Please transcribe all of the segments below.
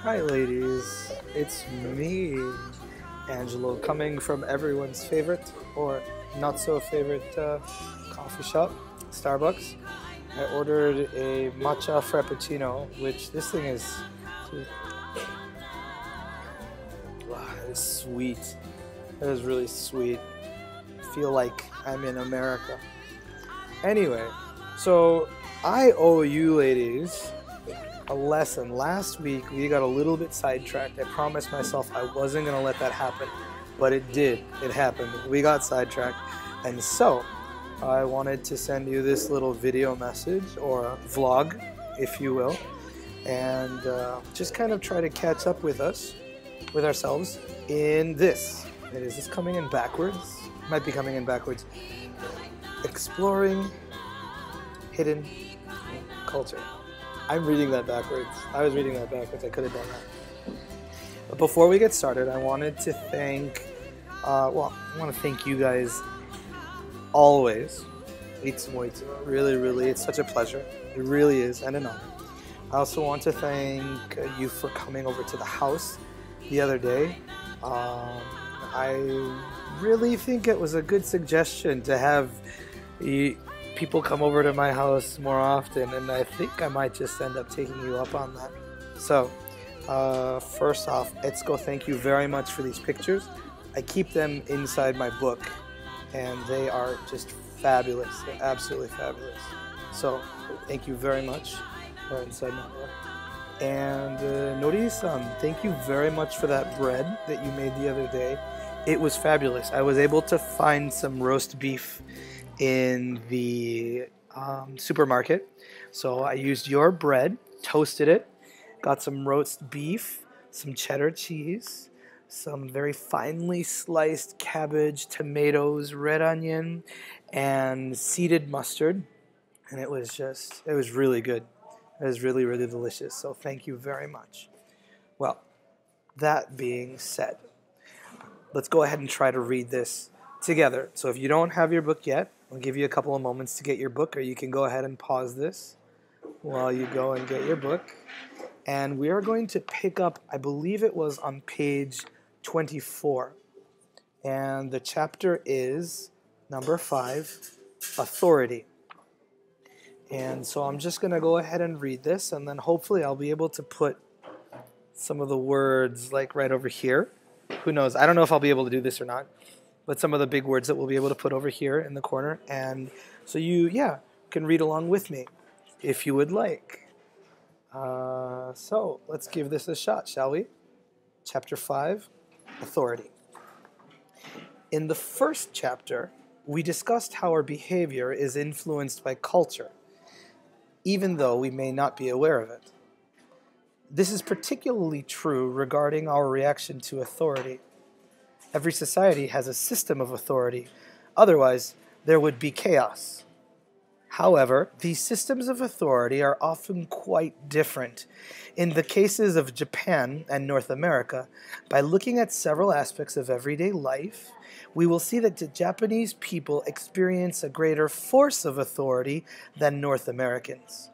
Hi, ladies. It's me, Angelo, coming from everyone's favorite or not so favorite coffee shop, Starbucks. I ordered a matcha frappuccino, which this thing is, wow, it's sweet. It is really sweet. I feel like I'm in America. Anyway, so I owe you, ladies, a lesson. Last week we got a little bit sidetracked. I promised myself I wasn't going to let that happen, but it did. It happened. We got sidetracked. And so I wanted to send you this little video message or a vlog, if you will, and just kind of try to catch up with us, with ourselves in this. Is this coming in backwards? Might be coming in backwards. Exploring hidden culture. I'm reading that backwards. I was reading that backwards. I could have done that. But before we get started, I wanted to thank, I want to thank you guys always. Really, it's such a pleasure. It really is, and an honor. I also want to thank you for coming over to the house the other day. I really think it was a good suggestion to have people come over to my house more often, and I think I might just end up taking you up on that. So, first off, Etsuko, thank you very much for these pictures. I keep them inside my book, and they are just fabulous. They're absolutely fabulous. So, thank you very much. They're inside my book. And Nori-san, thank you very much for that bread that you made the other day. It was fabulous. I was able to find some roast beef in the supermarket. So I used your bread, toasted it, got some roast beef, some cheddar cheese, some very finely sliced cabbage, tomatoes, red onion, and seeded mustard. And it was really good. It was really, really delicious. So thank you very much. Well, that being said, let's go ahead and try to read this together. So if you don't have your book yet, I'll give you a couple of moments to get your book, or you can go ahead and pause this while you go and get your book. And we are going to pick up, I believe it was on page 24. And the chapter is number 5, Authority. And so I'm just going to go ahead and read this, and then hopefully I'll be able to put some of the words like right over here. Who knows? I don't know if I'll be able to do this or not. But some of the big words that we'll be able to put over here in the corner. And so you, can read along with me if you would like. So let's give this a shot, shall we? Chapter 5, Authority. In the first chapter, we discussed how our behavior is influenced by culture, even though we may not be aware of it. This is particularly true regarding our reaction to authority. Every society has a system of authority. Otherwise, there would be chaos. However, these systems of authority are often quite different. In the cases of Japan and North America, by looking at several aspects of everyday life, we will see that the Japanese people experience a greater force of authority than North Americans.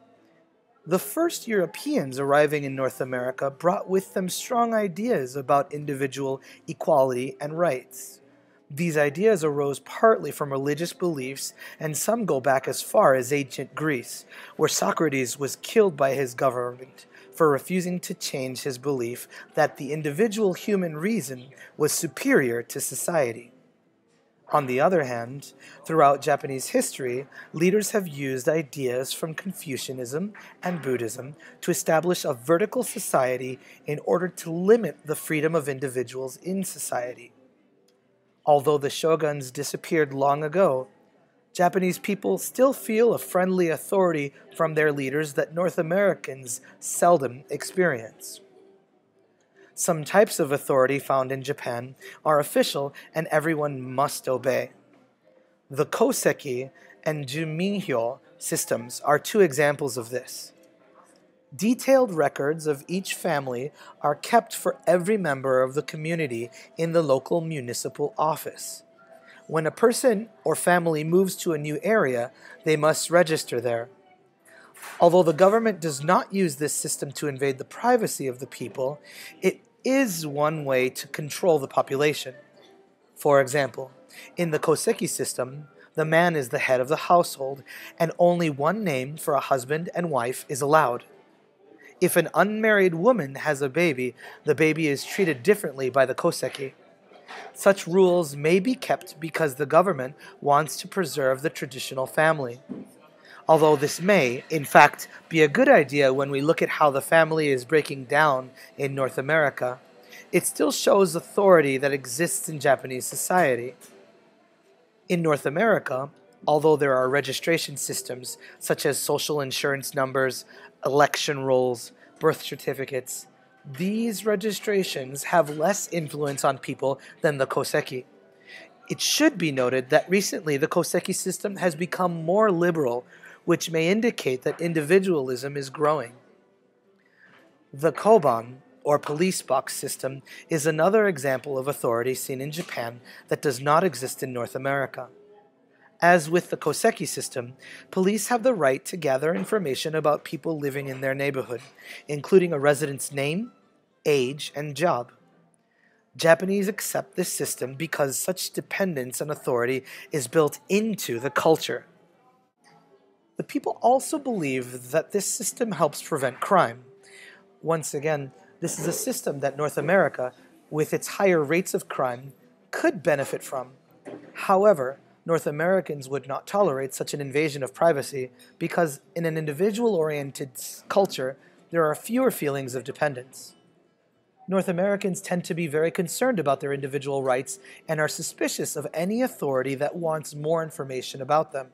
The first Europeans arriving in North America brought with them strong ideas about individual equality and rights. These ideas arose partly from religious beliefs, and some go back as far as ancient Greece, where Socrates was killed by his government for refusing to change his belief that the individual human reason was superior to society. On the other hand, throughout Japanese history, leaders have used ideas from Confucianism and Buddhism to establish a vertical society in order to limit the freedom of individuals in society. Although the shoguns disappeared long ago, Japanese people still feel a friendly authority from their leaders that North Americans seldom experience. Some types of authority found in Japan are official and everyone must obey. The Koseki and Juminhyo systems are 2 examples of this. Detailed records of each family are kept for every member of the community in the local municipal office. When a person or family moves to a new area, they must register there. Although the government does not use this system to invade the privacy of the people, it is one way to control the population. For example, in the Koseki system, the man is the head of the household, and only one name for a husband and wife is allowed. If an unmarried woman has a baby, the baby is treated differently by the Koseki. Such rules may be kept because the government wants to preserve the traditional family. Although this may, in fact, be a good idea when we look at how the family is breaking down in North America, it still shows authority that exists in Japanese society. In North America, although there are registration systems such as social insurance numbers, election rolls, birth certificates, these registrations have less influence on people than the Koseki. It should be noted that recently the Koseki system has become more liberal, which may indicate that individualism is growing. The Koban, or police box system, is another example of authority seen in Japan that does not exist in North America. As with the Koseki system, police have the right to gather information about people living in their neighborhood, including a resident's name, age, and job. Japanese accept this system because such dependence and authority is built into the culture. The people also believe that this system helps prevent crime. Once again, this is a system that North America, with its higher rates of crime, could benefit from. However, North Americans would not tolerate such an invasion of privacy because in an individual-oriented culture, there are fewer feelings of dependence. North Americans tend to be very concerned about their individual rights and are suspicious of any authority that wants more information about them.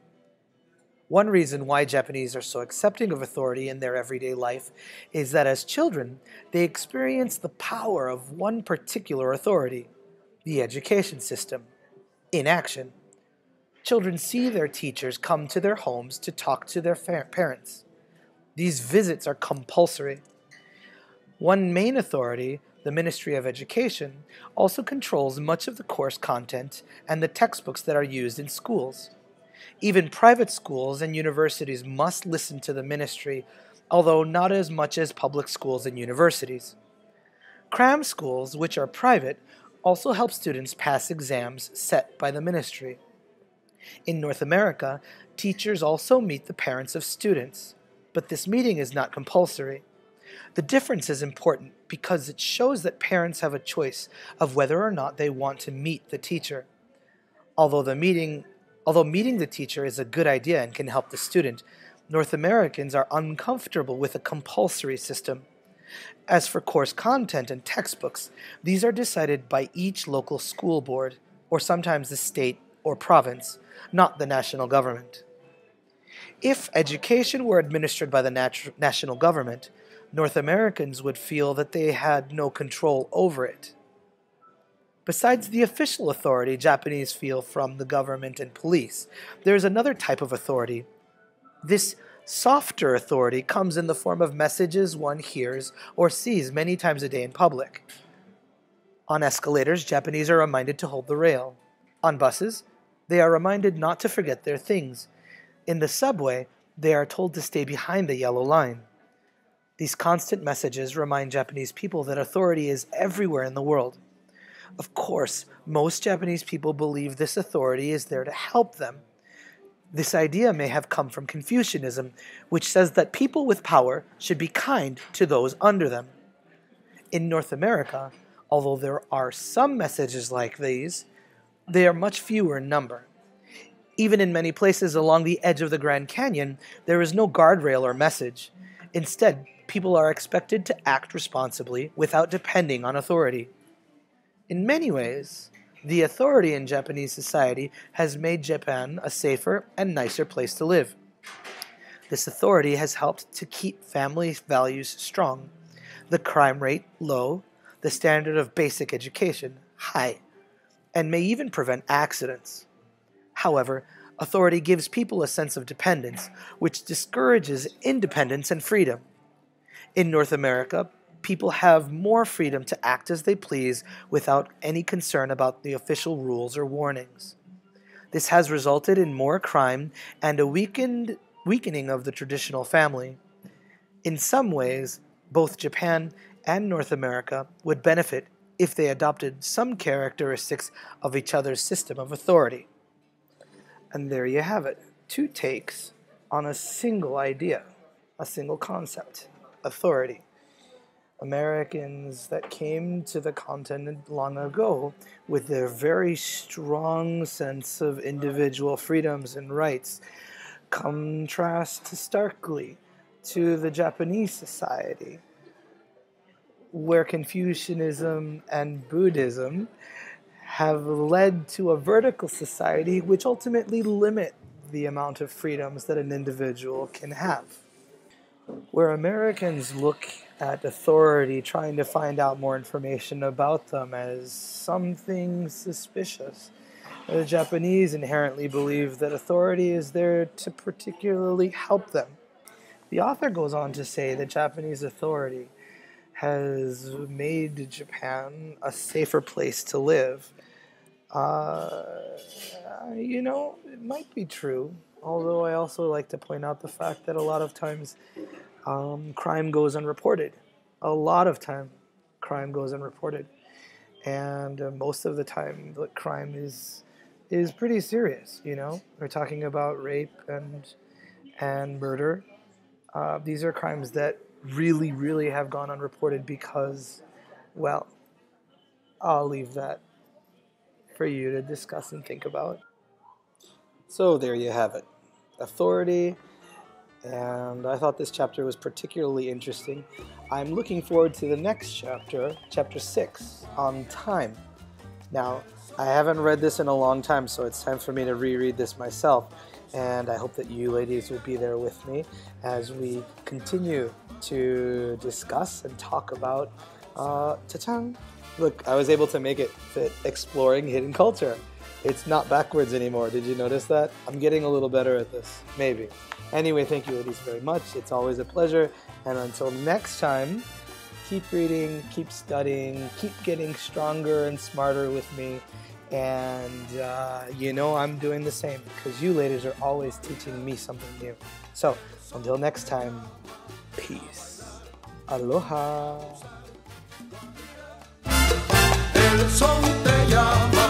One reason why Japanese are so accepting of authority in their everyday life is that as children, they experience the power of one particular authority, the education system, in action. Children see their teachers come to their homes to talk to their parents. These visits are compulsory. One main authority, the Ministry of Education, also controls much of the course content and the textbooks that are used in schools. Even private schools and universities must listen to the ministry, although not as much as public schools and universities. Cram schools, which are private, also help students pass exams set by the ministry. In North America, teachers also meet the parents of students, but this meeting is not compulsory. The difference is important because it shows that parents have a choice of whether or not they want to meet the teacher. Although meeting the teacher is a good idea and can help the student, North Americans are uncomfortable with a compulsory system. As for course content and textbooks, these are decided by each local school board, or sometimes the state or province, not the national government. If education were administered by the national government, North Americans would feel that they had no control over it. Besides the official authority Japanese feel from the government and police, there is another type of authority. This softer authority comes in the form of messages one hears or sees many times a day in public. On escalators, Japanese are reminded to hold the rail. On buses, they are reminded not to forget their things. In the subway, they are told to stay behind the yellow line. These constant messages remind Japanese people that authority is everywhere in the world. Of course, most Japanese people believe this authority is there to help them. This idea may have come from Confucianism, which says that people with power should be kind to those under them. In North America, although there are some messages like these, they are much fewer in number. Even in many places along the edge of the Grand Canyon, there is no guardrail or message. Instead, people are expected to act responsibly without depending on authority. In many ways, the authority in Japanese society has made Japan a safer and nicer place to live. This authority has helped to keep family values strong, the crime rate low, the standard of basic education high, and may even prevent accidents. However, authority gives people a sense of dependence, which discourages independence and freedom. In North America, people have more freedom to act as they please without any concern about the official rules or warnings. This has resulted in more crime and a weakened weakening of the traditional family. In some ways, both Japan and North America would benefit if they adopted some characteristics of each other's system of authority. And there you have it, 2 takes on a single idea, a single concept, authority. Americans that came to the continent long ago with their very strong sense of individual freedoms and rights contrast starkly to the Japanese society, where Confucianism and Buddhism have led to a vertical society which ultimately limit the amount of freedoms that an individual can have. Where Americans look at authority trying to find out more information about them as something suspicious, the Japanese inherently believe that authority is there to particularly help them. The author goes on to say that Japanese authority has made Japan a safer place to live. It might be true, although I also like to point out the fact that a lot of times crime goes unreported. A lot of time, crime goes unreported. And most of the time, the crime is pretty serious, We're talking about rape and murder. These are crimes that really, really have gone unreported because, well, I'll leave that for you to discuss and think about. So there you have it. Authority. And I thought this chapter was particularly interesting. I'm looking forward to the next chapter, chapter 6, on time. Now, I haven't read this in a long time, so it's time for me to reread this myself. And I hope that you ladies will be there with me as we continue to discuss and talk about ta-tang. Look, I was able to make it fit exploring hidden culture. It's not backwards anymore. Did you notice that? I'm getting a little better at this. Maybe. Anyway, thank you ladies very much. It's always a pleasure. And until next time, keep reading, keep studying, keep getting stronger and smarter with me. And I'm doing the same because you ladies are always teaching me something new. So, until next time, peace. Aloha. El son te llama.